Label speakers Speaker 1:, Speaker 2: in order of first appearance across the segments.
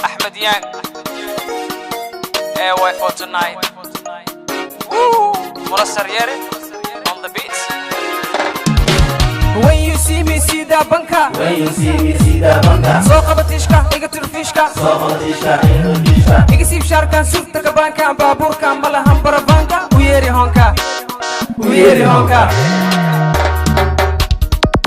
Speaker 1: Ahmed Yang. AY for tonight. Woo! Munassar Yeri on the beats.
Speaker 2: When you see me, see that banka.
Speaker 3: When you see me, see that banka.
Speaker 2: So qabatishka, iga turfishka.
Speaker 3: So qabatishka, iga turfishka.
Speaker 2: Iga sib sharkan, surta ka banka, baaburka, malahan barabanka. Uyeri honka, uyeri honka.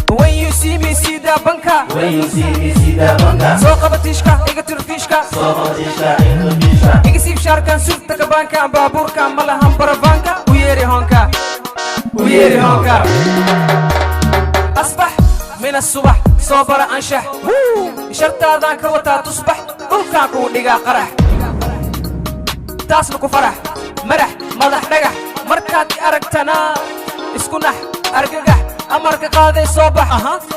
Speaker 2: When you see me, see that banka.
Speaker 3: When you see me, see that banka.
Speaker 2: So qabatishka, iga turfishka.
Speaker 3: So qabatishka, iga turfishka.
Speaker 2: Iga sib sharkan, surta ka banka, baaburka, malahan barabanka. Uyeri honka, uyeri honka. أصبح من الصبح صوبر أنشح شرط ذاك وتا تصبح بلكاكو دقا قرح تاسلكو فرح مرح مضح نجح مركات أركتنا اسكنح أرقح أمرك قاضي صبح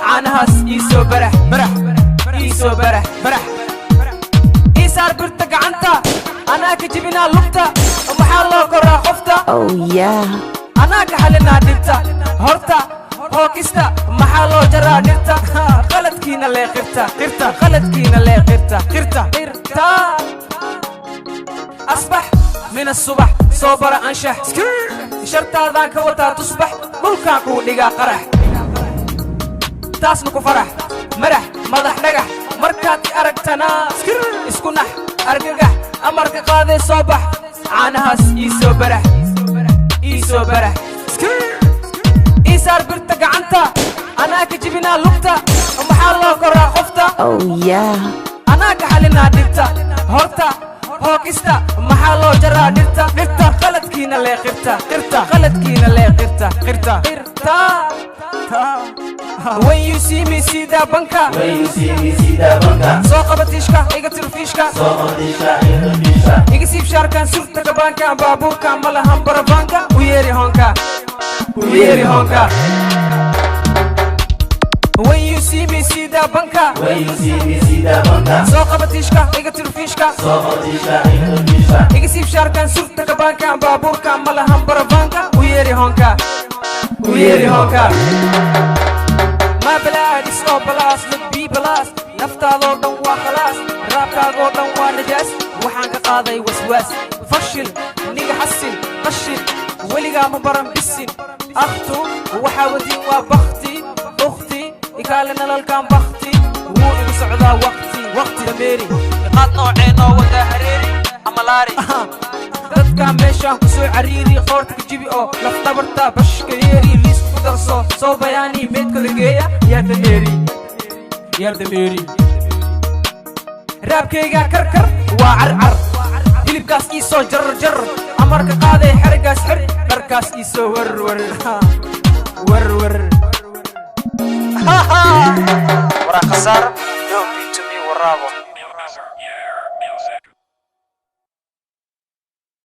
Speaker 2: عنهاس يسو برح برح يسو برح برح إيسار برتق عنتا أنا كجبنا لقطة ومحالو كرا خفتا أنا كحلنا دبتا هرتا هوكستا محلو جرا نرتا غلط كينا لي قرتا قرتا غلط كينا لي قرتا قرتا قرتا أصبح من الصبح صوبر أنشح شرطا ذاك وتا تصبح ملكاكو دقا قرح تاسنكو فرح مرح مضح نجح مركات أركتنا اسكنح أرقح أمرك قاضي صبح عنهاس يسو برح يسو برح إيسار برتق عنتا أنا كجبنا لقطة ومحالو كرا خفتا أنا كحلنا دبتا هرتا هوكستا محالو جرا نرتا نرتا غلط كينا لي قرتا قرتا غلط كينا لي قرتا قرتا قرتا When you see me, see that banka.
Speaker 3: When you see me, see that banka.
Speaker 2: So qabatishka, iga turfishka.
Speaker 3: So qabatishka, iga turfishka.
Speaker 2: Iga sib sharkan, surta ka banka, baaburka, malahan barabanka. Uyeri honka, uyeri honka. When you see me, see that banka.
Speaker 3: When you see me, see that banka.
Speaker 2: So qabatishka, iga turfishka.
Speaker 3: So qabatishka, iga turfishka.
Speaker 2: Iga sib sharkan, surta ka banka, baaburka, malahan barabanka. Uyeri honka, uyeri honka. ما بلاد سو بلاس لبي بلاس نفتاضو دن وا خلاص رابكاغو دن وا نجاس وحان كقاضي وسواس فشل نيغا حسن قشل وليغا مبرم بسن اختو وحاودي وبختي اختي يكالنا للكام بختي وو سعدا وقتي دميري
Speaker 1: قاد نوعين ودا حريري أملاري
Speaker 2: dadka meeshaan ku soo cariiri qoorta ka jibi oo lafta barta bashka yeeri liis ku darso soo bayaani meedka lageeya yaa dameeri raabkayga karkar waa carcar hilibkaas ii soo jar amarka qaaday xarigaas xir dharkaas ii soo warwar
Speaker 1: ورا خسارة don't be to me ورابو